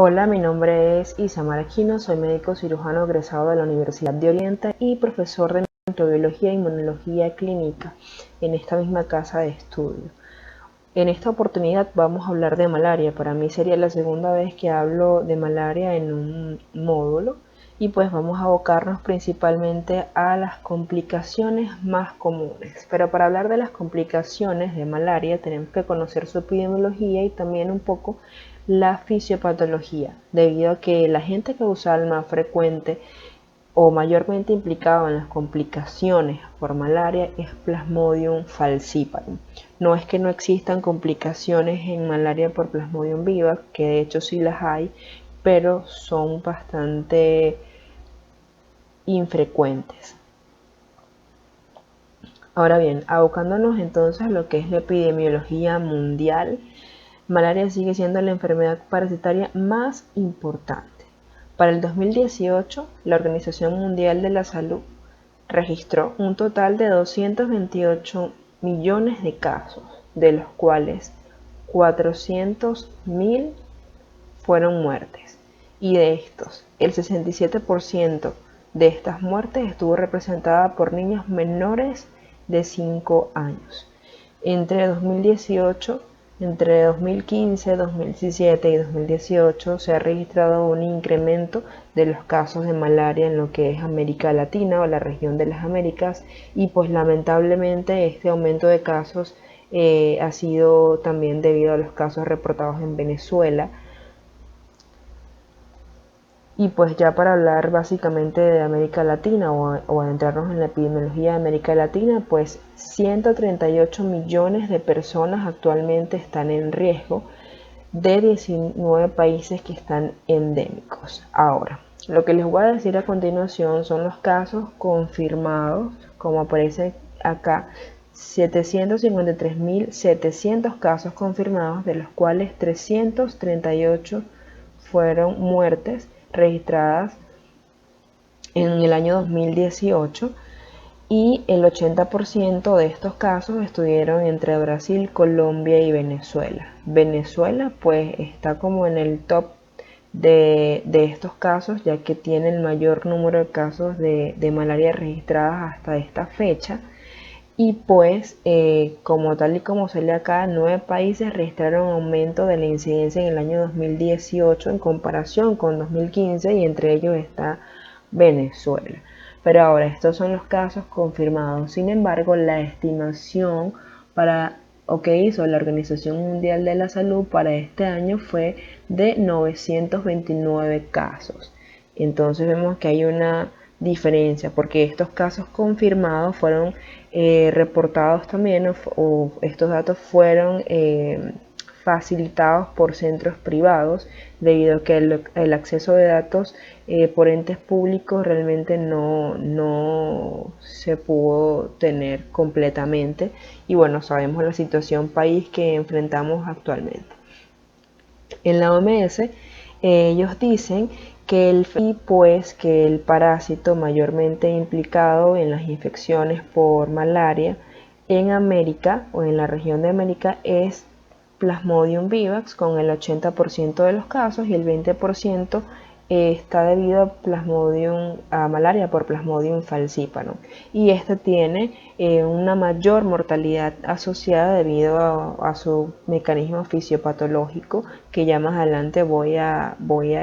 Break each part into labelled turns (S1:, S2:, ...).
S1: Hola, mi nombre es Isamar Aquino, soy médico cirujano egresado de la Universidad de Oriente y profesor de microbiología e inmunología clínica en esta misma casa de estudio. En esta oportunidad vamos a hablar de malaria. Para mí sería la segunda vez que hablo de malaria en un módulo y pues vamos a abocarnos principalmente a las complicaciones más comunes. Pero para hablar de las complicaciones de malaria tenemos que conocer su epidemiología y también un poco la fisiopatología, debido a que la gente causal más frecuente o mayormente implicado en las complicaciones por malaria es Plasmodium falciparum. No es que no existan complicaciones en malaria por Plasmodium vivax, que de hecho sí las hay, pero son bastante infrecuentes. Ahora bien, abocándonos entonces a lo que es la epidemiología mundial, malaria sigue siendo la enfermedad parasitaria más importante. Para el 2018, la Organización Mundial de la Salud registró un total de 228 millones de casos, de los cuales 400.000 fueron muertes, y de estos, el 67% de estas muertes estuvo representada por niños menores de 5 años. Entre 2018, entre 2015, 2017 y 2018 se ha registrado un incremento de los casos de malaria en lo que es América Latina o la región de las Américas, y pues lamentablemente este aumento de casos ha sido también debido a los casos reportados en Venezuela. Y pues ya para hablar básicamente de América Latina o adentrarnos en la epidemiología de América Latina, pues 138 millones de personas actualmente están en riesgo de 19 países que están endémicos. Ahora, lo que les voy a decir a continuación son los casos confirmados, como aparece acá, 753.700 casos confirmados, de los cuales 338 fueron muertes registradas en el año 2018, y el 80% de estos casos estuvieron entre Brasil, Colombia y Venezuela. Venezuela pues está como en el top de estos casos, ya que tiene el mayor número de casos de malaria registradas hasta esta fecha. Y pues como tal y como sale acá, 9 países registraron un aumento de la incidencia en el año 2018 en comparación con 2015, y entre ellos está Venezuela. Pero ahora, estos son los casos confirmados. Sin embargo, la estimación que hizo la Organización Mundial de la Salud para este año fue de 929 casos. Entonces vemos que hay una diferencia, porque estos casos confirmados fueron reportados también, o estos datos fueron facilitados por centros privados, debido a que el acceso de datos por entes públicos realmente no se pudo tener completamente. Y bueno, sabemos la situación país que enfrentamos actualmente. En la OMS ellos dicen que el parásito mayormente implicado en las infecciones por malaria en América o en la región de América es Plasmodium vivax, con el 80% de los casos, y el 20% está debido a malaria por Plasmodium falciparum, y este tiene una mayor mortalidad asociada debido a su mecanismo fisiopatológico, que ya más adelante voy a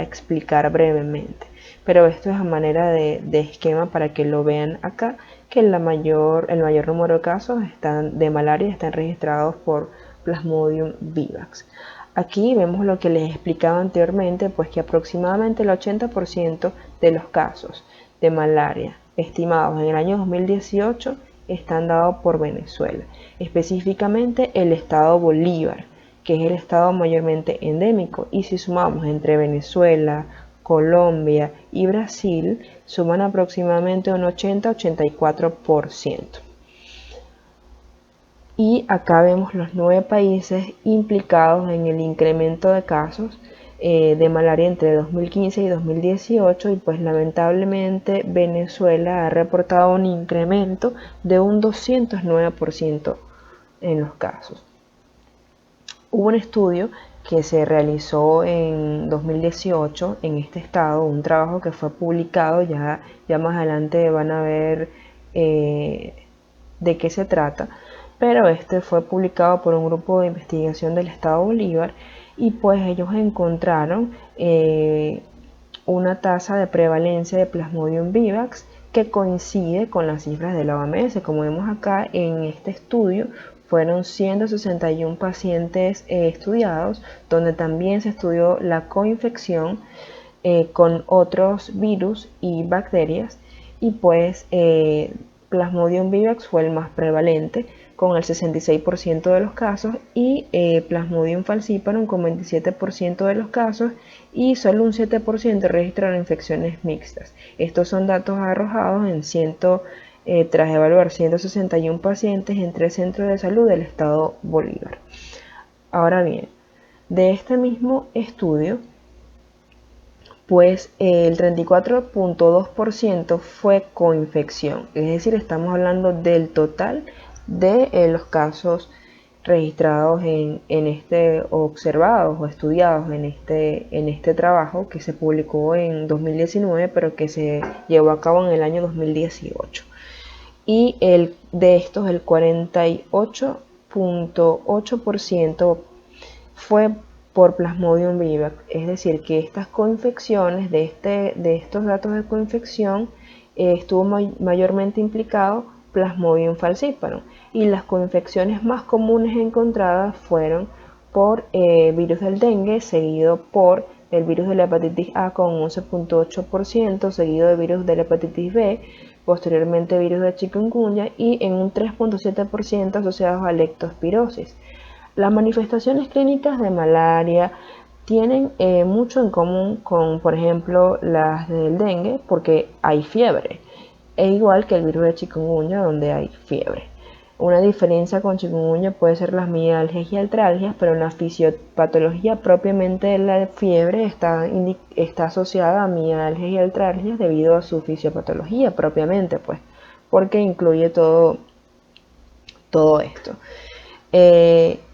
S1: explicar brevemente. Pero esto es a manera de esquema para que lo vean acá, que el mayor número de casos de malaria están registrados por Plasmodium vivax. Aquí vemos lo que les explicaba anteriormente, pues que aproximadamente el 80% de los casos de malaria estimados en el año 2018 están dados por Venezuela, específicamente el estado Bolívar, que es el estado mayormente endémico, y si sumamos entre Venezuela, Colombia y Brasil, suman aproximadamente un 80-84%. Y acá vemos los 9 países implicados en el incremento de casos de malaria entre 2015 y 2018, y pues lamentablemente Venezuela ha reportado un incremento de un 209% en los casos. Hubo un estudio que se realizó en 2018 en este estado, un trabajo que fue publicado, ya más adelante van a ver de qué se trata, pero este fue publicado por un grupo de investigación del estado Bolívar y pues ellos encontraron una tasa de prevalencia de Plasmodium vivax que coincide con las cifras de la OMS. Como vemos acá en este estudio, fueron 161 pacientes estudiados, donde también se estudió la coinfección con otros virus y bacterias, y pues Plasmodium vivax fue el más prevalente con el 66% de los casos y Plasmodium falciparum con 27% de los casos y solo un 7% registraron infecciones mixtas. Estos son datos arrojados tras evaluar 161 pacientes en 3 centros de salud del estado Bolívar. Ahora bien, de este mismo estudio, pues el 34.2% fue coinfección, es decir, estamos hablando del total de los casos registrados observados o estudiados en este trabajo que se publicó en 2019, pero que se llevó a cabo en el año 2018. Y de estos, el 48.8% fue por Plasmodium vivax, es decir, que estas coinfecciones, de estos datos de coinfección, estuvo mayormente implicado Plasmodium falciparum, y las coinfecciones más comunes encontradas fueron por virus del dengue, seguido por el virus de la hepatitis A con 11.8%, seguido de virus de la hepatitis B, posteriormente virus de chikungunya y en un 3.7% asociados a leptospirosis. Las manifestaciones clínicas de malaria tienen mucho en común con, por ejemplo, las del dengue, porque hay fiebre, e igual que el virus de chikungunya, donde hay fiebre. Una diferencia con chikungunya puede ser las mialgias y artralgias, pero en la fisiopatología propiamente de la fiebre está asociada a mialgias y artralgias debido a su fisiopatología propiamente, pues, porque incluye todo esto.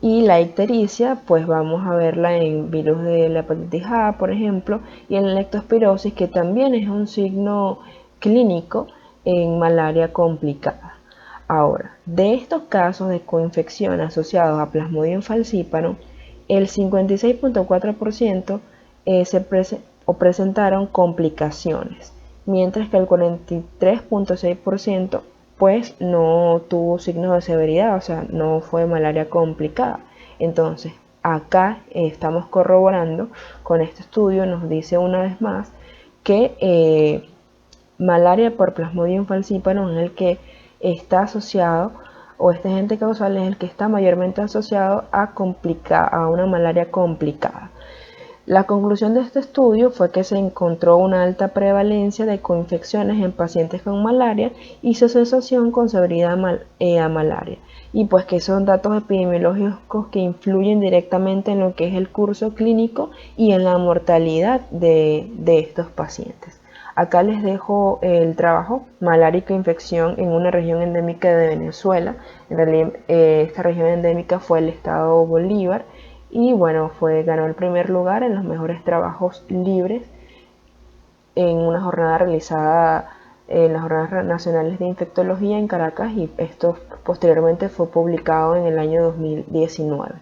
S1: Y la ictericia, pues vamos a verla en virus de la hepatitis A, por ejemplo, y en la leptospirosis, que también es un signo clínico en malaria complicada. Ahora, de estos casos de coinfección asociados a Plasmodium falciparum, el 56.4% presentaron complicaciones, mientras que el 43.6% pues no tuvo signos de severidad, o sea, no fue malaria complicada. Entonces, acá estamos corroborando con este estudio, nos dice una vez más que malaria por Plasmodium falciparum es el que está asociado, o este agente causal es el que está mayormente asociado a una malaria complicada. La conclusión de este estudio fue que se encontró una alta prevalencia de coinfecciones en pacientes con malaria y su asociación con severidad a malaria, y pues que son datos epidemiológicos que influyen directamente en lo que es el curso clínico y en la mortalidad de estos pacientes. Acá les dejo el trabajo Malaria y coinfección en una región endémica de Venezuela. En realidad esta región endémica fue el estado Bolívar, y bueno, ganó el primer lugar en los mejores trabajos libres en una jornada realizada en las Jornadas Nacionales de Infectología en Caracas, y esto posteriormente fue publicado en el año 2019.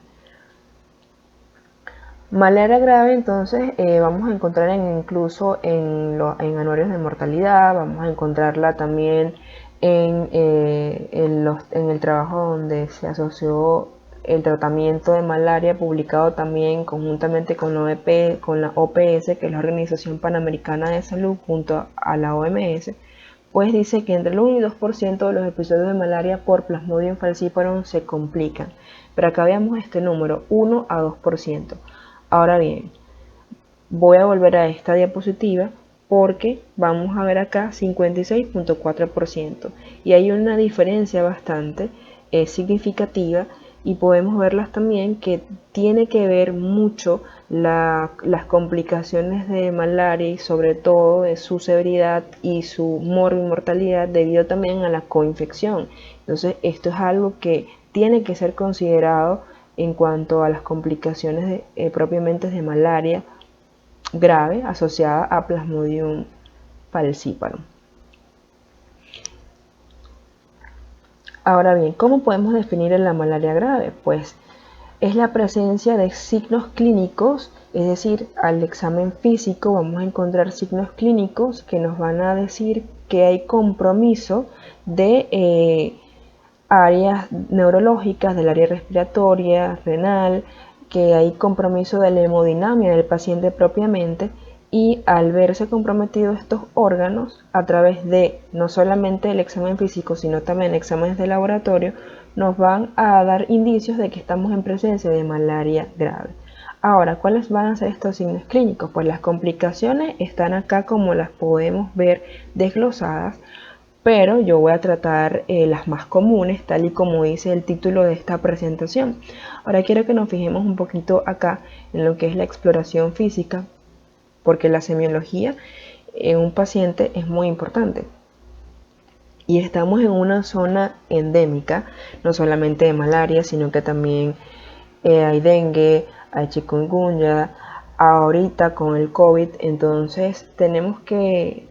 S1: Malaria grave, entonces, vamos a encontrar incluso en anuarios de mortalidad, vamos a encontrarla también en el trabajo donde se asoció el tratamiento de malaria, publicado también conjuntamente con la OPS, que es la Organización Panamericana de Salud, junto a la OMS, pues dice que entre el 1 y 2% de los episodios de malaria por Plasmodium falciparum se complican. Pero acá veamos este número, 1 a 2%. Ahora bien, voy a volver a esta diapositiva porque vamos a ver acá 56.4%, y hay una diferencia bastante significativa, y podemos verlas también que tiene que ver mucho las complicaciones de malaria, y sobre todo de su severidad y su mortalidad debido también a la coinfección. Entonces esto es algo que tiene que ser considerado en cuanto a las complicaciones propiamente de malaria grave asociada a Plasmodium falciparum. Ahora bien, ¿cómo podemos definir la malaria grave? Pues es la presencia de signos clínicos, es decir, al examen físico vamos a encontrar signos clínicos que nos van a decir que hay compromiso de áreas neurológicas, del área respiratoria, renal, que hay compromiso de la hemodinamia del paciente propiamente, y al verse comprometidos estos órganos a través de no solamente el examen físico sino también exámenes de laboratorio, nos van a dar indicios de que estamos en presencia de malaria grave. Ahora, ¿cuáles van a ser estos signos clínicos? Pues las complicaciones están acá como las podemos ver desglosadas, pero yo voy a tratar las más comunes, tal y como dice el título de esta presentación. Ahora quiero que nos fijemos un poquito acá en lo que es la exploración física, porque la semiología en un paciente es muy importante. Y estamos en una zona endémica, no solamente de malaria, sino que también hay dengue, hay chikungunya, ahorita con el COVID. Entonces tenemos que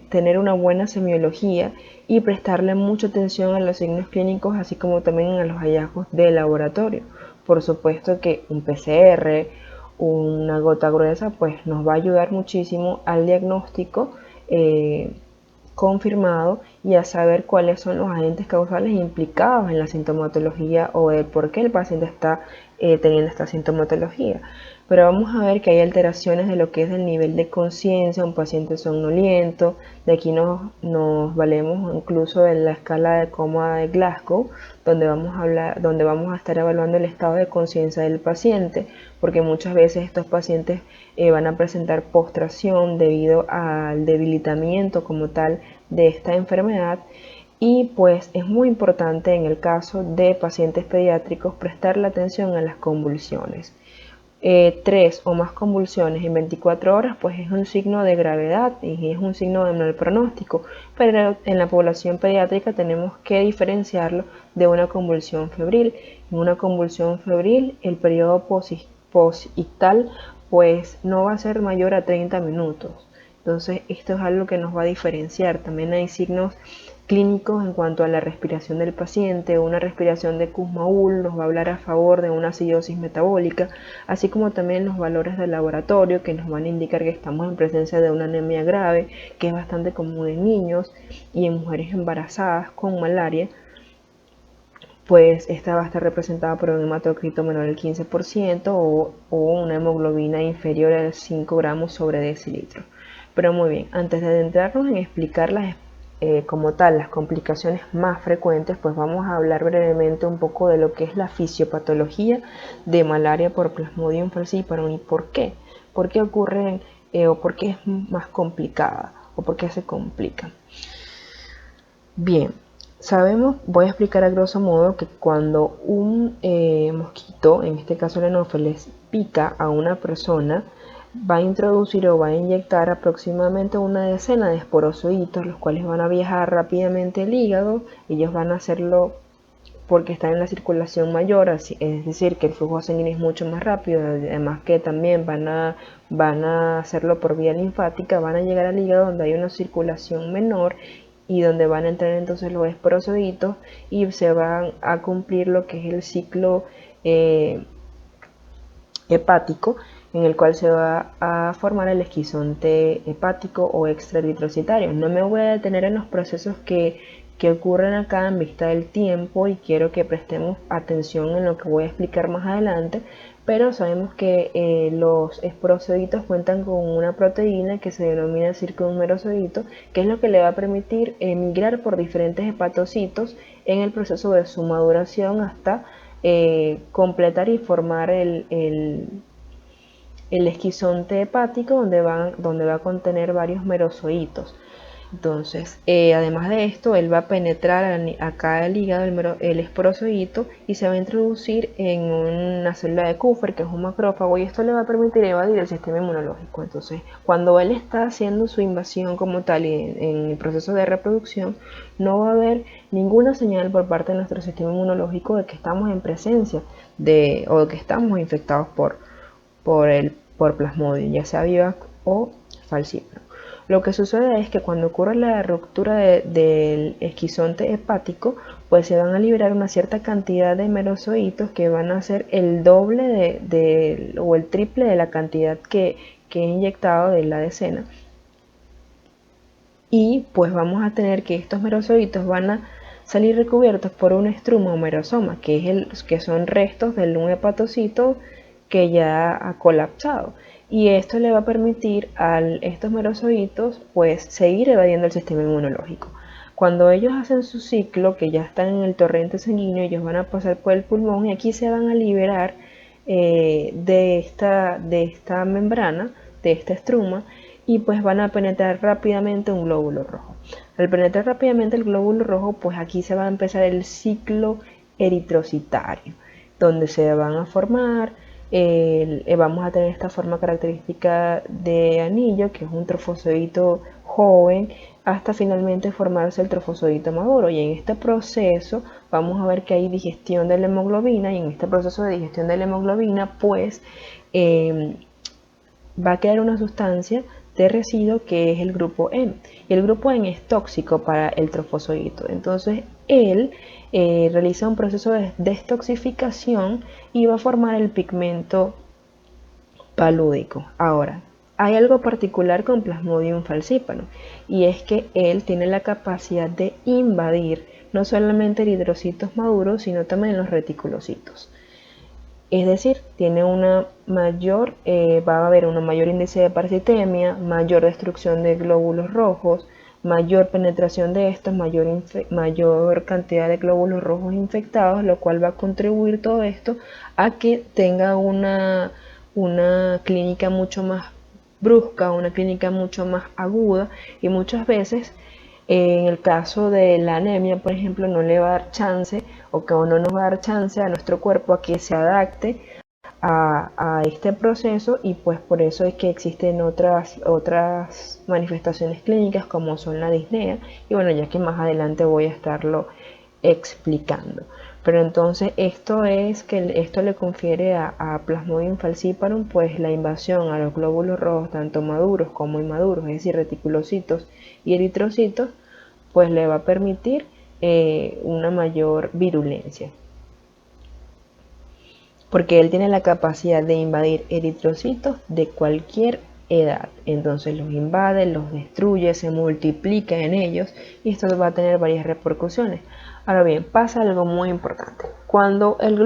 S1: tener una buena semiología y prestarle mucha atención a los signos clínicos, así como también a los hallazgos de laboratorio. Por supuesto que un PCR, una gota gruesa, pues nos va a ayudar muchísimo al diagnóstico confirmado y a saber cuáles son los agentes causales implicados en la sintomatología o el por qué el paciente está teniendo esta sintomatología. Pero vamos a ver que hay alteraciones de lo que es el nivel de conciencia, un paciente somnoliento. De aquí nos valemos incluso de la escala de coma de Glasgow, donde vamos a estar evaluando el estado de conciencia del paciente, porque muchas veces estos pacientes van a presentar postración debido al debilitamiento como tal de esta enfermedad. Y pues es muy importante en el caso de pacientes pediátricos prestarle atención a las convulsiones. 3 o más convulsiones en 24 horas, pues es un signo de gravedad y es un signo de mal pronóstico, pero en la población pediátrica tenemos que diferenciarlo de una convulsión febril. En una convulsión febril, el periodo posictal pues no va a ser mayor a 30 minutos. Entonces esto es algo que nos va a diferenciar. También hay signos clínicos en cuanto a la respiración del paciente. Una respiración de Kussmaul nos va a hablar a favor de una acidosis metabólica, así como también los valores del laboratorio que nos van a indicar que estamos en presencia de una anemia grave, que es bastante común en niños y en mujeres embarazadas con malaria. Pues esta va a estar representada por un hematocrito menor al 15% o una hemoglobina inferior a 5 gramos sobre decilitro. Pero muy bien, antes de adentrarnos en explicar como tal las complicaciones más frecuentes, pues vamos a hablar brevemente un poco de lo que es la fisiopatología de malaria por Plasmodium falciparum y por qué ocurren o por qué es más complicada o por qué se complica. Bien, voy a explicar a grosso modo que cuando un mosquito, en este caso el Anopheles, pica a una persona, va a introducir o va a inyectar aproximadamente una decena de esporozoitos, los cuales van a viajar rápidamente al hígado. Ellos van a hacerlo porque están en la circulación mayor, es decir, que el flujo sanguíneo es mucho más rápido, además que también van a hacerlo por vía linfática, van a llegar al hígado donde hay una circulación menor y donde van a entrar entonces los esporozoitos y se van a cumplir lo que es el ciclo hepático, en el cual se va a formar el esquizonte hepático o extraeritrocitario. No me voy a detener en los procesos que ocurren acá en vista del tiempo y quiero que prestemos atención en lo que voy a explicar más adelante, pero sabemos que los esporozoitos cuentan con una proteína que se denomina circunmerozoito, que es lo que le va a permitir migrar por diferentes hepatocitos en el proceso de su maduración hasta completar y formar el esquizonte hepático, donde va a contener varios merozoitos. Entonces, además de esto, él va a penetrar acá el hígado, el esporozoito, y se va a introducir en una célula de Kupffer, que es un macrófago, y esto le va a permitir evadir el sistema inmunológico. Entonces, cuando él está haciendo su invasión como tal y en el proceso de reproducción, no va a haber ninguna señal por parte de nuestro sistema inmunológico de que estamos en presencia o de que estamos infectados por Plasmodium, ya sea vivax o falciparum. Lo que sucede es que cuando ocurre la ruptura del esquizonte hepático, pues se van a liberar una cierta cantidad de merozoitos que van a ser el doble o el triple de la cantidad que he inyectado de la decena. Y pues vamos a tener que estos merozoitos van a salir recubiertos por un estruma o merosoma, que son restos de un hepatocito que ya ha colapsado. Y esto le va a permitir a estos merozoitos pues seguir evadiendo el sistema inmunológico. Cuando ellos hacen su ciclo, que ya están en el torrente sanguíneo, ellos van a pasar por el pulmón y aquí se van a liberar de esta membrana, de esta estruma, y pues van a penetrar rápidamente un glóbulo rojo. Al penetrar rápidamente el glóbulo rojo, pues aquí se va a empezar el ciclo eritrocitario, donde se van a formar vamos a tener esta forma característica de anillo, que es un trofozoito joven, hasta finalmente formarse el trofozoito maduro. Y en este proceso vamos a ver que hay digestión de la hemoglobina, y en este proceso de digestión de la hemoglobina pues va a quedar una sustancia de residuo que es el grupo M, y el grupo M es tóxico para el trofozoito. Entonces él realiza un proceso de destoxificación y va a formar el pigmento palúdico. Ahora, hay algo particular con Plasmodium falciparum, y es que él tiene la capacidad de invadir no solamente eritrocitos maduros, sino también los reticulocitos. Es decir, tiene va a haber un mayor índice de parasitemia, mayor destrucción de glóbulos rojos, mayor penetración de estos, mayor cantidad de glóbulos rojos infectados, lo cual va a contribuir todo esto a que tenga una clínica mucho más brusca, una clínica mucho más aguda, y muchas veces en el caso de la anemia, por ejemplo, no le va a dar chance o que no nos va a dar chance a nuestro cuerpo a que se adapte a este proceso, y pues por eso es que existen otras manifestaciones clínicas como son la disnea, y bueno, ya que más adelante voy a estarlo explicando. Pero entonces esto le confiere a Plasmodium falciparum pues la invasión a los glóbulos rojos, tanto maduros como inmaduros, es decir, reticulocitos y eritrocitos, pues le va a permitir una mayor virulencia, porque él tiene la capacidad de invadir eritrocitos de cualquier edad. Entonces los invade, los destruye, se multiplica en ellos, y esto va a tener varias repercusiones. Ahora bien, pasa algo muy importante. Cuando el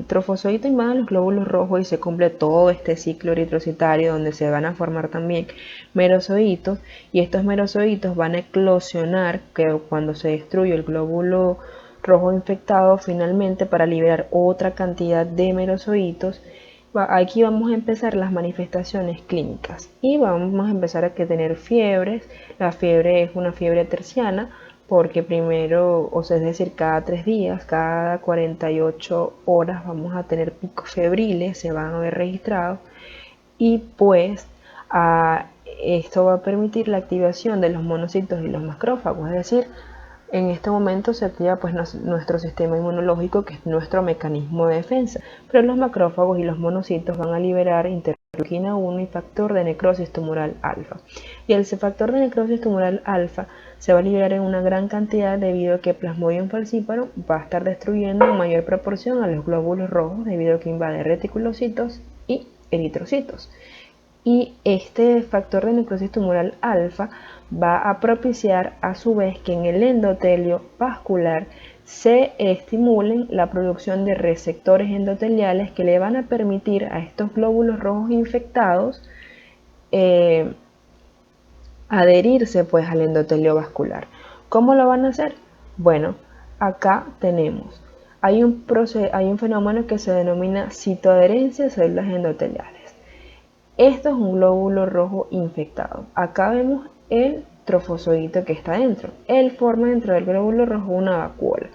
S1: trofozoito invade los glóbulos rojos y se cumple todo este ciclo eritrocitario, donde se van a formar también merozoitos, y estos merozoitos van a eclosionar, que cuando se destruye el glóbulo rojo infectado finalmente, para liberar otra cantidad de merozoitos, aquí vamos a empezar las manifestaciones clínicas y vamos a empezar a tener fiebres. La fiebre es una fiebre terciana, porque primero, es decir, cada 3 días, cada 48 horas vamos a tener picos febriles, se van a ver registrados, y pues esto va a permitir la activación de los monocitos y los macrófagos, es decir, en este momento se activa pues nuestro sistema inmunológico, que es nuestro mecanismo de defensa, pero los macrófagos y los monocitos van a liberar interleuquina 1 y factor de necrosis tumoral alfa. Y el factor de necrosis tumoral alfa se va a liberar en una gran cantidad debido a que Plasmodium falciparum va a estar destruyendo en mayor proporción a los glóbulos rojos, debido a que invade reticulocitos y eritrocitos. Y este factor de necrosis tumoral alfa va a propiciar a su vez que en el endotelio vascular se estimulen la producción de receptores endoteliales que le van a permitir a estos glóbulos rojos infectados adherirse pues al endotelio vascular. ¿Cómo lo van a hacer? Bueno, acá hay un fenómeno que se denomina citoadherencia de células endoteliales. Esto es un glóbulo rojo infectado. Acá vemos el trofozoito que está dentro. Él forma dentro del glóbulo rojo una vacuola.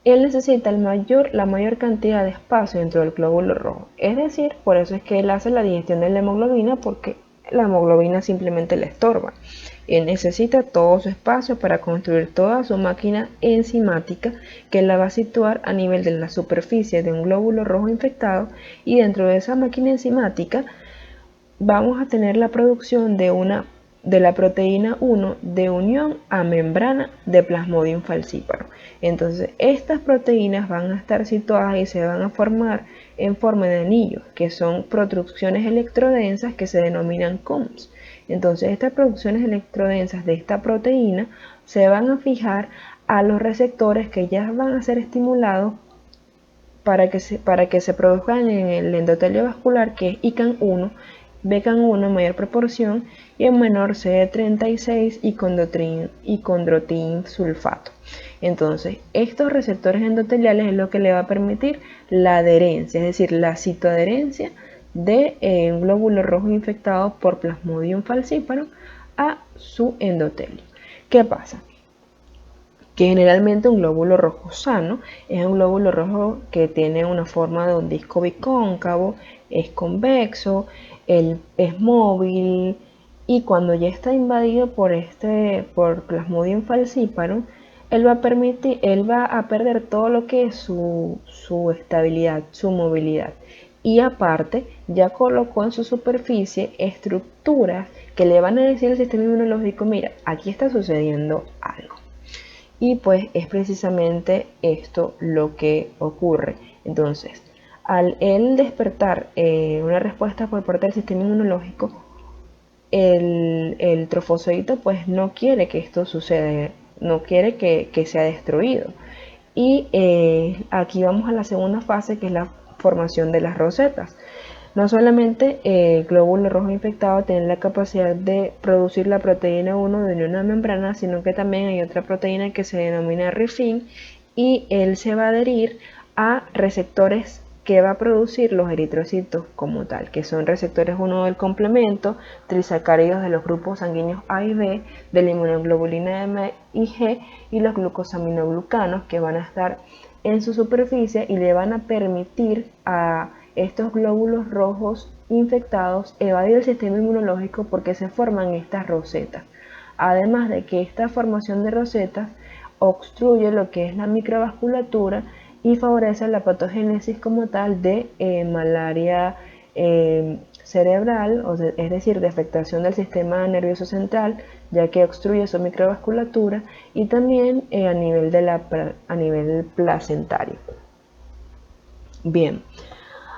S1: Él necesita la mayor cantidad de espacio dentro del glóbulo rojo. Es decir, por eso es que él hace la digestión de la hemoglobina, porque la hemoglobina simplemente le estorba. Él necesita todo su espacio para construir toda su máquina enzimática, que la va a situar a nivel de la superficie de un glóbulo rojo infectado, y dentro de esa máquina enzimática vamos a tener la producción de la proteína 1 de unión a membrana de Plasmodium falciparum. Entonces, estas proteínas van a estar situadas y se van a formar en forma de anillos, que son producciones electrodensas que se denominan COMS. Entonces, estas producciones electrodensas de esta proteína se van a fijar a los receptores que ya van a ser estimulados para que se produzcan en el endotelio vascular, que es ICAN1, BCAN1 en mayor proporción y en menor CD36 y condroitin sulfato. Entonces, estos receptores endoteliales es lo que le va a permitir la adherencia, es decir, la citoadherencia de un glóbulo rojo infectado por Plasmodium falciparum a su endotelio. ¿Qué pasa? Que generalmente un glóbulo rojo sano es un glóbulo rojo que tiene una forma de un disco bicóncavo, es convexo, es móvil, y cuando ya está invadido por Plasmodium falciparum, él va a perder todo lo que es su estabilidad, su movilidad. Y aparte, ya colocó en su superficie estructuras que le van a decir al sistema inmunológico: mira, aquí está sucediendo algo. Y pues es precisamente esto lo que ocurre. Entonces, al él despertar una respuesta por parte del sistema inmunológico, el trofozoito pues no quiere que esto suceda, no quiere que sea destruido. Y aquí vamos a la segunda fase, que es la formación de las rosetas. No solamente el glóbulo rojo infectado tiene la capacidad de producir la proteína 1 de unión a membrana, sino que también hay otra proteína que se denomina RIFIN, y él se va a adherir a receptores que va a producir los eritrocitos como tal, que son receptores 1 del complemento, trisacáridos de los grupos sanguíneos A y B, de la inmunoglobulina M y G, y los glucosaminoglucanos, que van a estar en su superficie y le van a permitir a estos glóbulos rojos infectados evadir el sistema inmunológico, porque se forman estas rosetas. Además de que esta formación de rosetas obstruye lo que es la microvasculatura y favorece la patogénesis como tal de malaria cerebral, es decir, de afectación del sistema nervioso central, ya que obstruye su microvasculatura, y también a nivel placentario. Bien,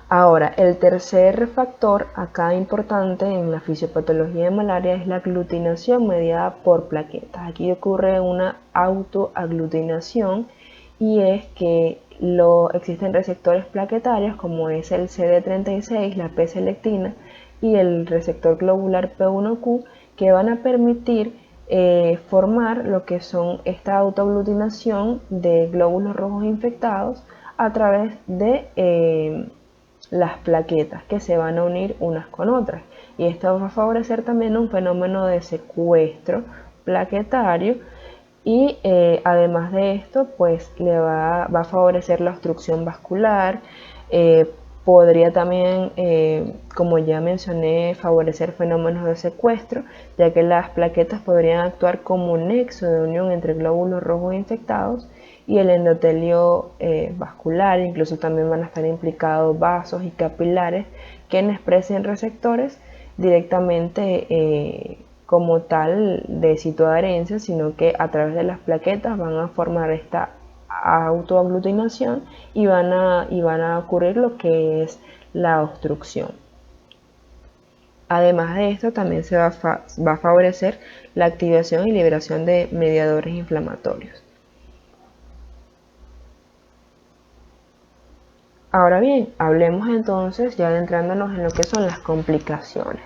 S1: ahora el tercer factor acá importante en la fisiopatología de malaria es la aglutinación mediada por plaquetas. Aquí ocurre una autoaglutinación, y es que existen receptores plaquetarios como es el CD36, la P-selectina y el receptor globular P1Q, que van a permitir formar lo que son esta autoaglutinación de glóbulos rojos infectados a través de las plaquetas, que se van a unir unas con otras, y esto va a favorecer también un fenómeno de secuestro plaquetario. Y además de esto, pues va a favorecer la obstrucción vascular. Podría también, como ya mencioné, favorecer fenómenos de secuestro, ya que las plaquetas podrían actuar como un nexo de unión entre glóbulos rojos infectados y el endotelio vascular. Incluso también van a estar implicados vasos y capilares que expresen receptores directamente como tal de citoadherencia, sino que a través de las plaquetas van a formar esta autoaglutinación y van a ocurrir lo que es la obstrucción. Además de esto, también se va a favorecer la activación y liberación de mediadores inflamatorios. Ahora bien, hablemos entonces, ya adentrándonos en lo que son las complicaciones.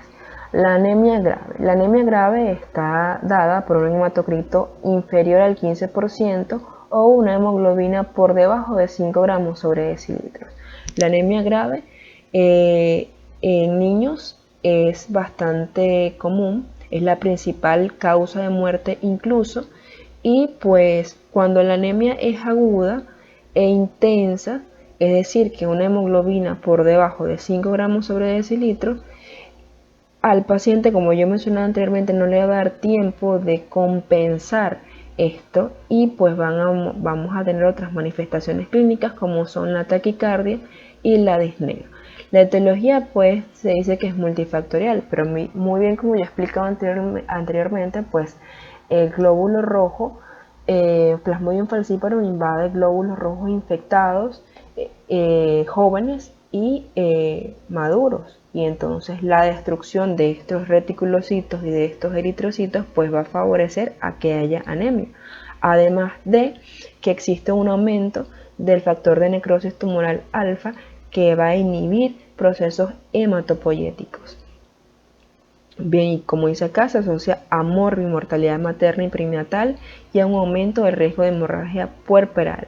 S1: La anemia grave. La anemia grave está dada por un hematocrito inferior al 15% o una hemoglobina por debajo de 5 gramos sobre decilitros. La anemia grave en niños es bastante común, es la principal causa de muerte incluso, y pues cuando la anemia es aguda e intensa, es decir, que una hemoglobina por debajo de 5 gramos sobre decilitro, al paciente, como yo mencionaba anteriormente, no le va a dar tiempo de compensar esto y pues vamos a tener otras manifestaciones clínicas como son la taquicardia y la disnea. La etiología pues se dice que es multifactorial, pero muy bien como ya he explicado anteriormente, pues el glóbulo rojo, Plasmodium falciparum invade glóbulos rojos infectados, jóvenes y maduros, y entonces la destrucción de estos reticulocitos y de estos eritrocitos pues va a favorecer a que haya anemia, además de que existe un aumento del factor de necrosis tumoral alfa que va a inhibir procesos hematopoyéticos. Bien, y como dice acá, se asocia a mortalidad materna y perinatal y a un aumento del riesgo de hemorragia puerperal.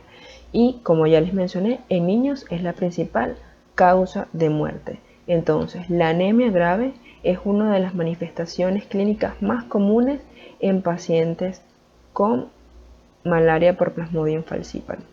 S1: Y como ya les mencioné, en niños es la principal causa de muerte. Entonces, la anemia grave es una de las manifestaciones clínicas más comunes en pacientes con malaria por Plasmodium falciparum.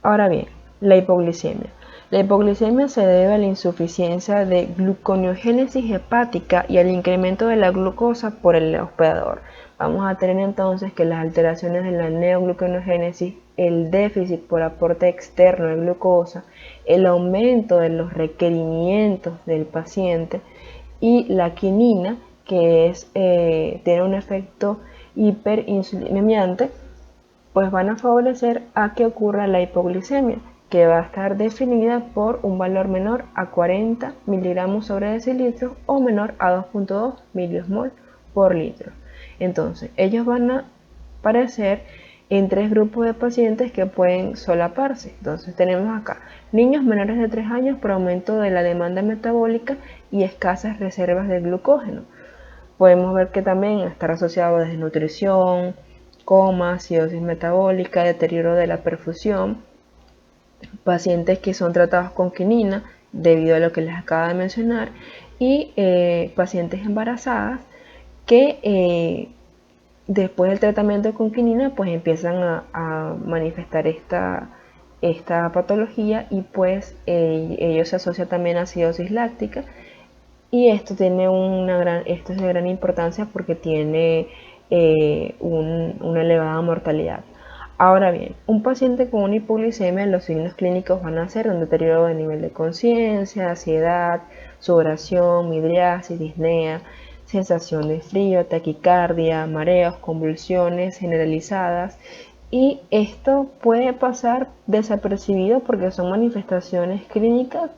S1: Ahora bien, la hipoglicemia. La hipoglicemia se debe a la insuficiencia de gluconeogénesis hepática y al incremento de la glucosa por el hospedador. Vamos a tener entonces que las alteraciones de la neogluconeogénesis, el déficit por aporte externo de glucosa, el aumento de los requerimientos del paciente y la quinina, que tiene un efecto hiperinsulinemiante, pues van a favorecer a que ocurra la hipoglicemia, que va a estar definida por un valor menor a 40 miligramos sobre decilitro o menor a 2.2 milimol por litro. Entonces, ellos van a aparecer en 3 grupos de pacientes que pueden solaparse. Entonces, tenemos acá niños menores de 3 años por aumento de la demanda metabólica y escasas reservas de glucógeno. Podemos ver que también está asociado a desnutrición, coma, acidosis metabólica, deterioro de la perfusión, pacientes que son tratados con quinina debido a lo que les acabo de mencionar y pacientes embarazadas que después del tratamiento con quinina pues empiezan a manifestar esta patología y pues ellos se asocian también a acidosis láctica, y esto tiene esto es de gran importancia porque tiene una elevada mortalidad. Ahora bien, un paciente con una hipoglicemia, los signos clínicos van a ser un deterioro de nivel de conciencia, ansiedad, sudoración, midriasis, disnea, sensación de frío, taquicardia, mareos, convulsiones generalizadas. Y esto puede pasar desapercibido porque son manifestaciones clínicas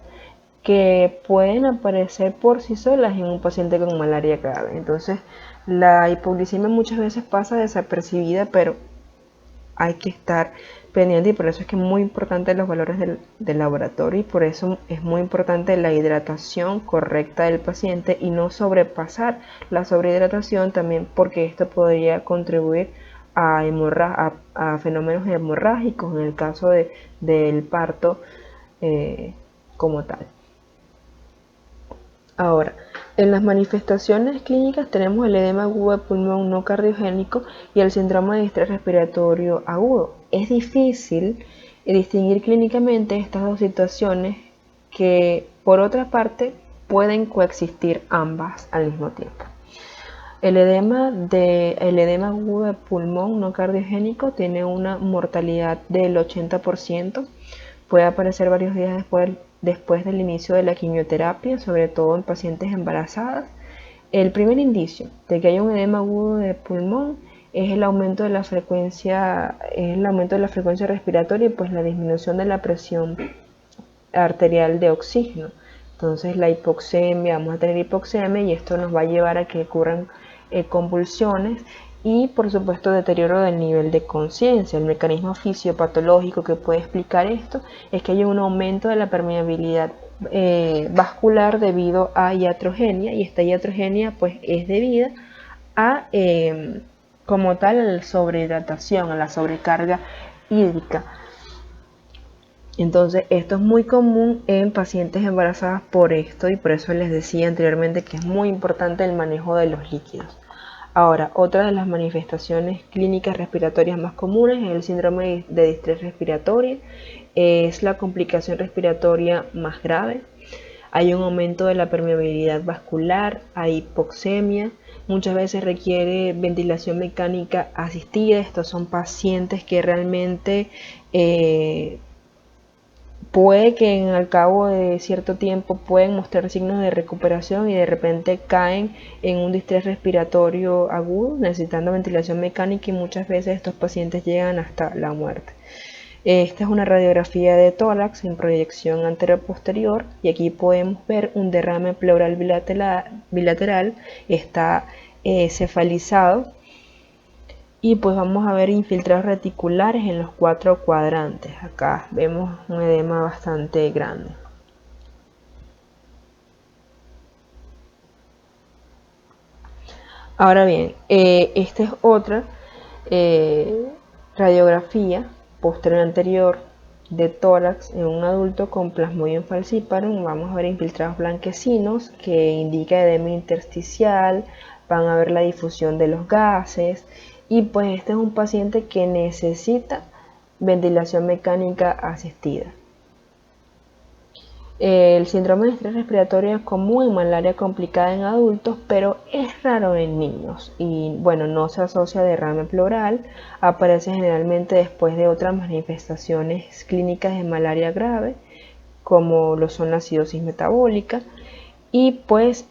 S1: que pueden aparecer por sí solas en un paciente con malaria grave. Entonces, la hipoglicemia muchas veces pasa desapercibida, pero hay que estar pendiente, y por eso es que es muy importante los valores del laboratorio, y por eso es muy importante la hidratación correcta del paciente y no sobrepasar la sobrehidratación también, porque esto podría contribuir a fenómenos hemorrágicos en el caso del parto como tal. Ahora, en las manifestaciones clínicas tenemos el edema agudo de pulmón no cardiogénico y el síndrome de distrés respiratorio agudo. Es difícil distinguir clínicamente estas dos situaciones que, por otra parte, pueden coexistir ambas al mismo tiempo. El edema agudo de pulmón no cardiogénico tiene una mortalidad del 80%. Puede aparecer varios días después del inicio de la quimioterapia, sobre todo en pacientes embarazadas. El primer indicio de que hay un edema agudo de pulmón es el aumento de la frecuencia respiratoria y pues la disminución de la presión arterial de oxígeno. Entonces la hipoxemia, vamos a tener hipoxemia y esto nos va a llevar a que ocurran convulsiones y por supuesto deterioro del nivel de conciencia. El mecanismo fisiopatológico que puede explicar esto es que hay un aumento de la permeabilidad vascular debido a iatrogenia, y esta iatrogenia pues es debida a como tal a la sobrehidratación, a la sobrecarga hídrica. Entonces, esto es muy común en pacientes embarazadas por esto, y por eso les decía anteriormente que es muy importante el manejo de los líquidos. Ahora, otra de las manifestaciones clínicas respiratorias más comunes es el síndrome de distrés respiratorio. Es la complicación respiratoria más grave. Hay un aumento de la permeabilidad vascular, hay hipoxemia, muchas veces requiere ventilación mecánica asistida. Estos son pacientes que realmente puede que al cabo de cierto tiempo pueden mostrar signos de recuperación y de repente caen en un distrés respiratorio agudo, necesitando ventilación mecánica, y muchas veces estos pacientes llegan hasta la muerte. Esta es una radiografía de tórax en proyección anterior-posterior, y aquí podemos ver un derrame pleural bilateral, está cefalizado, y pues vamos a ver infiltrados reticulares en los 4 cuadrantes. Acá vemos un edema bastante grande. Ahora bien, esta es otra radiografía posterior anterior de tórax en un adulto con Plasmodium falciparum. Vamos a ver infiltrados blanquecinos que indica edema intersticial, van a ver la difusión de los gases, y pues este es un paciente que necesita ventilación mecánica asistida. El síndrome de estrés respiratorio es común en malaria complicada en adultos, pero es raro en niños y bueno, no se asocia a derrame pleural, aparece generalmente después de otras manifestaciones clínicas de malaria grave, como lo son la acidosis metabólica, y pues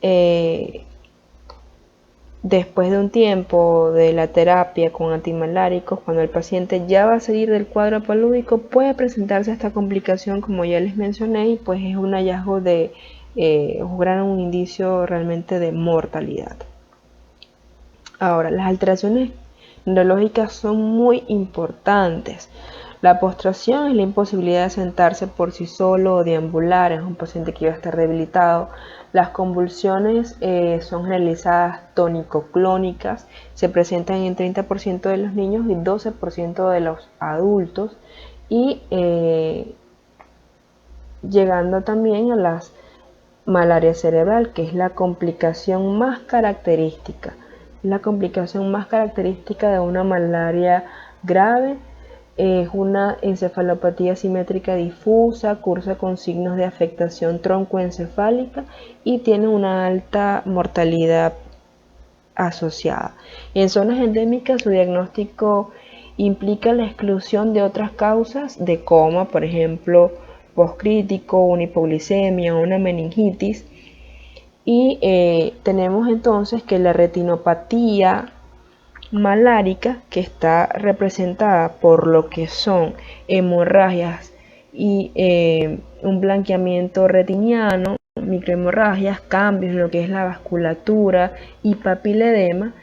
S1: después de un tiempo de la terapia con antimaláricos, cuando el paciente ya va a salir del cuadro palúdico, puede presentarse esta complicación, como ya les mencioné, y pues es un hallazgo de un indicio realmente de mortalidad. Ahora, las alteraciones neurológicas son muy importantes. La postración es la imposibilidad de sentarse por sí solo o deambular, es un paciente que va a estar debilitado. Las convulsiones son generalizadas tónico-clónicas, se presentan en 30% de los niños y 12% de los adultos, y llegando también a la malaria cerebral, que es la complicación más característica. La complicación más característica de una malaria grave es una encefalopatía simétrica difusa, cursa con signos de afectación troncoencefálica y tiene una alta mortalidad asociada. En zonas endémicas, su diagnóstico implica la exclusión de otras causas de coma, por ejemplo, postcrítico, una hipoglicemia, una meningitis. Y tenemos entonces que la retinopatía malárica, que está representada por lo que son hemorragias y un blanqueamiento retiniano, microhemorragias, cambios en lo que es la vasculatura y papiledema,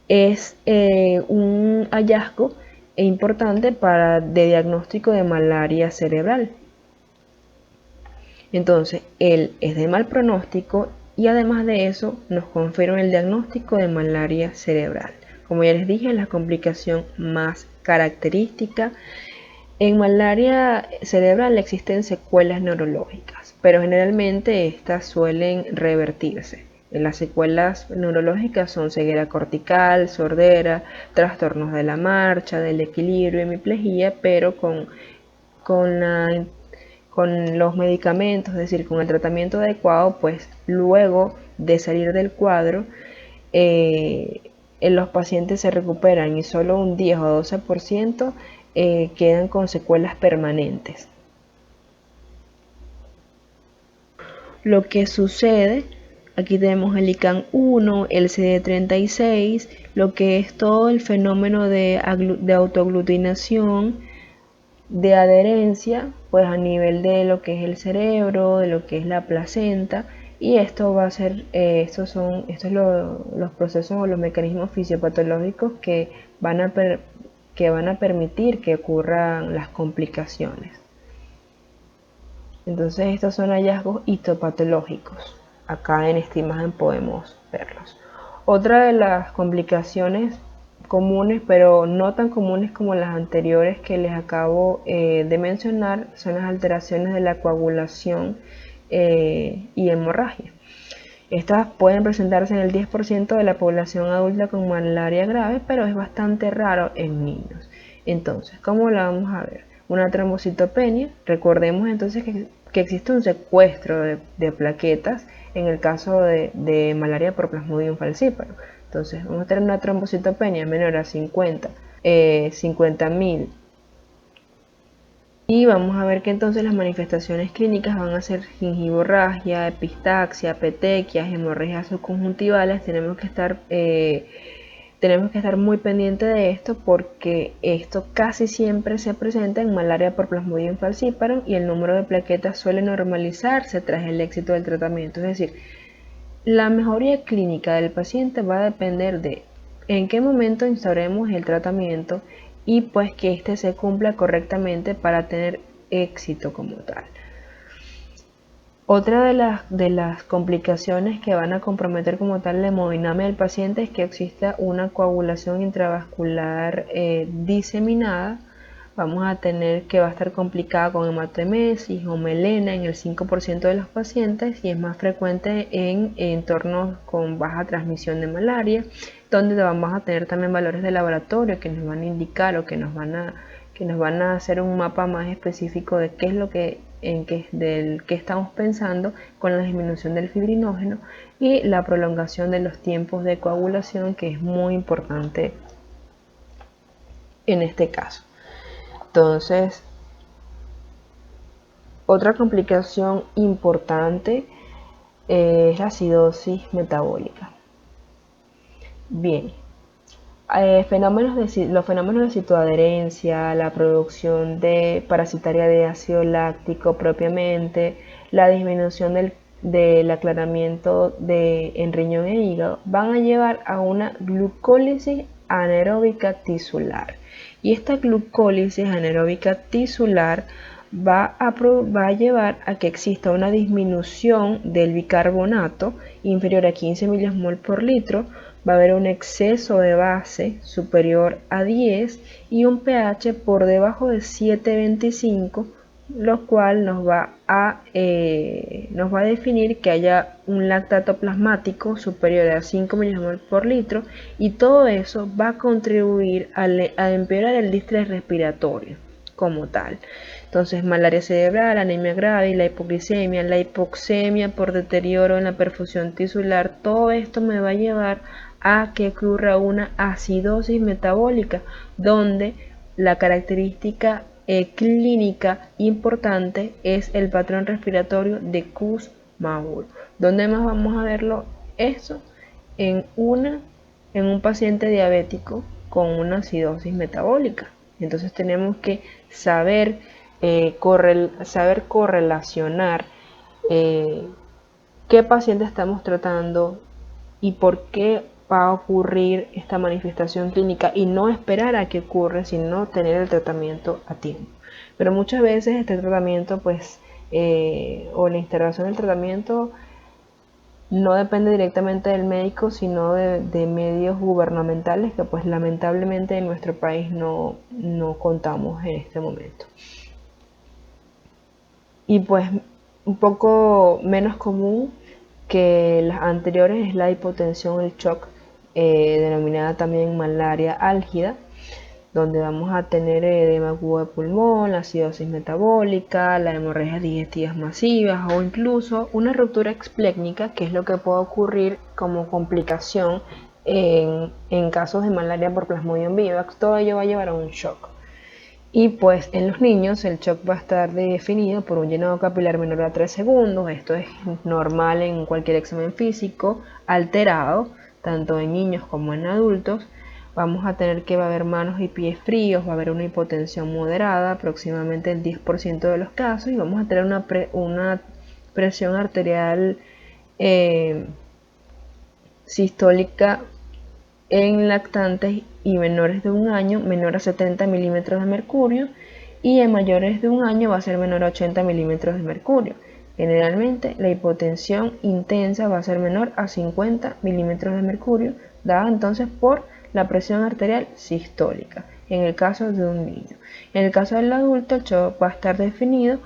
S1: es un hallazgo importante de diagnóstico de malaria cerebral. Entonces, él es de mal pronóstico y además de eso nos confirma el diagnóstico de malaria cerebral. Como ya les dije, es la complicación más característica. En malaria cerebral existen secuelas neurológicas, pero generalmente estas suelen revertirse. Las secuelas neurológicas son ceguera cortical, sordera, trastornos de la marcha, del equilibrio, hemiplegia, pero con los medicamentos, es decir, con el tratamiento adecuado, pues luego de salir del cuadro, los pacientes se recuperan y solo un 10 o 12% quedan con secuelas permanentes. Lo que sucede, aquí tenemos el ICANN 1, el CD36, lo que es todo el fenómeno de autoaglutinación, de adherencia, pues a nivel de lo que es el cerebro, de lo que es la placenta, y esto va a ser, estos son los procesos o los mecanismos fisiopatológicos que van a permitir que ocurran las complicaciones. Entonces estos son hallazgos histopatológicos. Acá en esta imagen podemos verlos. Otra de las complicaciones comunes, pero no tan comunes como las anteriores que les acabo de mencionar, son las alteraciones de la coagulación y hemorragia. Estas pueden presentarse en el 10% de la población adulta con malaria grave, pero es bastante raro en niños. Entonces, ¿cómo la vamos a ver? Una trombocitopenia, recordemos entonces que existe un secuestro de plaquetas en el caso de malaria por Plasmodium falciparum. Entonces, vamos a tener una trombocitopenia menor a 50.000. Y vamos a ver que entonces las manifestaciones clínicas van a ser gingivorragia, epistaxia, petequias, hemorragias subconjuntivales. Tenemos que estar muy pendientes de esto porque esto casi siempre se presenta en malaria por Plasmodium falciparum y el número de plaquetas suele normalizarse tras el éxito del tratamiento. Es decir, la mejoría clínica del paciente va a depender de en qué momento instauremos el tratamiento y pues que éste se cumpla correctamente para tener éxito como tal. Otra de las complicaciones que van a comprometer como tal la hemodinamia del paciente es que exista una coagulación intravascular diseminada. Vamos a tener que va a estar complicada con hematemesis o melena en el 5% de los pacientes y es más frecuente en entornos con baja transmisión de malaria, donde vamos a tener también valores de laboratorio que nos van a indicar o que nos van a hacer un mapa más específico de qué es lo del que estamos pensando con la disminución del fibrinógeno y la prolongación de los tiempos de coagulación, que es muy importante en este caso. Entonces, otra complicación importante es la acidosis metabólica. Bien, los fenómenos de citoadherencia, la producción parasitaria de ácido láctico propiamente, la disminución del aclaramiento en riñón e hígado, van a llevar a una glucólisis anaeróbica tisular. Y esta glucólisis anaeróbica tisular va a llevar a que exista una disminución del bicarbonato inferior a 15 milimol por litro, va a haber un exceso de base superior a 10 y un pH por debajo de 7.25, lo cual nos va a definir que haya un lactato plasmático superior a 5 milimol por litro, y todo eso va a contribuir a empeorar el distrés respiratorio como tal. Entonces, malaria cerebral, anemia grave, la hipoglicemia, la hipoxemia por deterioro en la perfusión tisular, todo esto me va a llevar a que ocurra una acidosis metabólica, donde la característica clínica importante es el patrón respiratorio de Kussmaul. ¿Dónde más vamos a verlo eso? En un paciente diabético con una acidosis metabólica. Entonces tenemos que saber correlacionar qué paciente estamos tratando y por qué va a ocurrir esta manifestación clínica, y no esperar a que ocurra, sino tener el tratamiento a tiempo. Pero muchas veces este tratamiento o la instalación del tratamiento no depende directamente del médico, sino de medios gubernamentales que pues lamentablemente en nuestro país no contamos en este momento. Y pues un poco menos común que las anteriores es la hipotensión, el shock, denominada también malaria álgida, donde vamos a tener edema agudo de pulmón, la acidosis metabólica, las hemorragias digestivas masivas o incluso una ruptura explécnica, que es lo que puede ocurrir como complicación en casos de malaria por Plasmodium vivax. Todo ello va a llevar a un shock. Y pues en los niños el shock va a estar definido por un llenado capilar menor a 3 segundos. Esto es normal en cualquier examen físico alterado, tanto en niños como en adultos. Vamos a tener que va a haber manos y pies fríos, va a haber una hipotensión moderada, aproximadamente el 10% de los casos, y vamos a tener una presión arterial sistólica en lactantes y menores de un año menor a 70 milímetros de mercurio, y en mayores de un año va a ser menor a 80 milímetros de mercurio. Generalmente la hipotensión intensa va a ser menor a 50 milímetros de mercurio, dada entonces por la presión arterial sistólica, en el caso de un niño. En el caso del adulto, el shock va a estar definido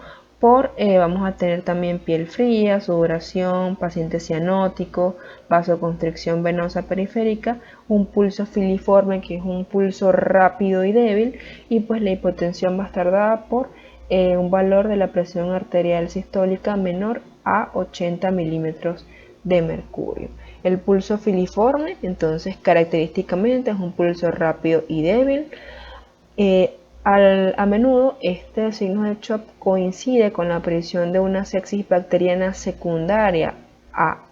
S1: vamos a tener también piel fría, sudoración, paciente cianótico, vasoconstricción venosa periférica, un pulso filiforme, que es un pulso rápido y débil, y pues la hipotensión va a estar dada por un valor de la presión arterial sistólica menor a 80 milímetros de mercurio. El pulso filiforme, entonces, característicamente es un pulso rápido y débil. A menudo este signo de shock coincide con la aparición de una sepsis bacteriana secundaria a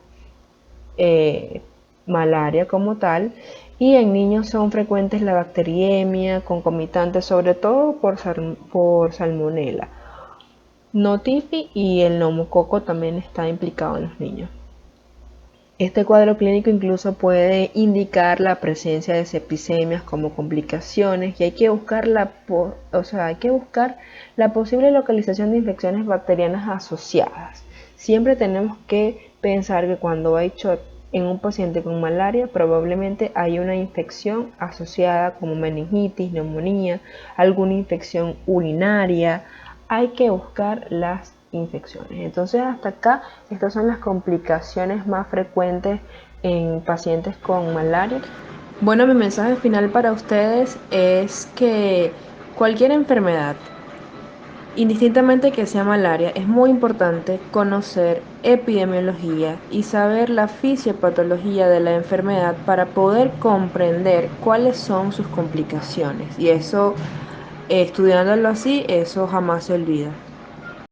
S1: malaria como tal, y en niños son frecuentes la bacteriemia concomitante, sobre todo por salmonela. Notifi y el neumococo también está implicado en los niños. Este cuadro clínico incluso puede indicar la presencia de septicemias como complicaciones, y hay que buscar la posible localización de infecciones bacterianas asociadas. Siempre tenemos que pensar que cuando hay shock en un paciente con malaria, probablemente hay una infección asociada como meningitis, neumonía, alguna infección urinaria. Hay que buscar las infecciones. Entonces, hasta acá, estas son las complicaciones más frecuentes en pacientes con malaria. Bueno, mi mensaje final para ustedes es que cualquier enfermedad, indistintamente que sea malaria, es muy importante conocer epidemiología y saber la fisiopatología de la enfermedad para poder comprender cuáles son sus complicaciones. Y eso, estudiándolo así, eso jamás se olvida.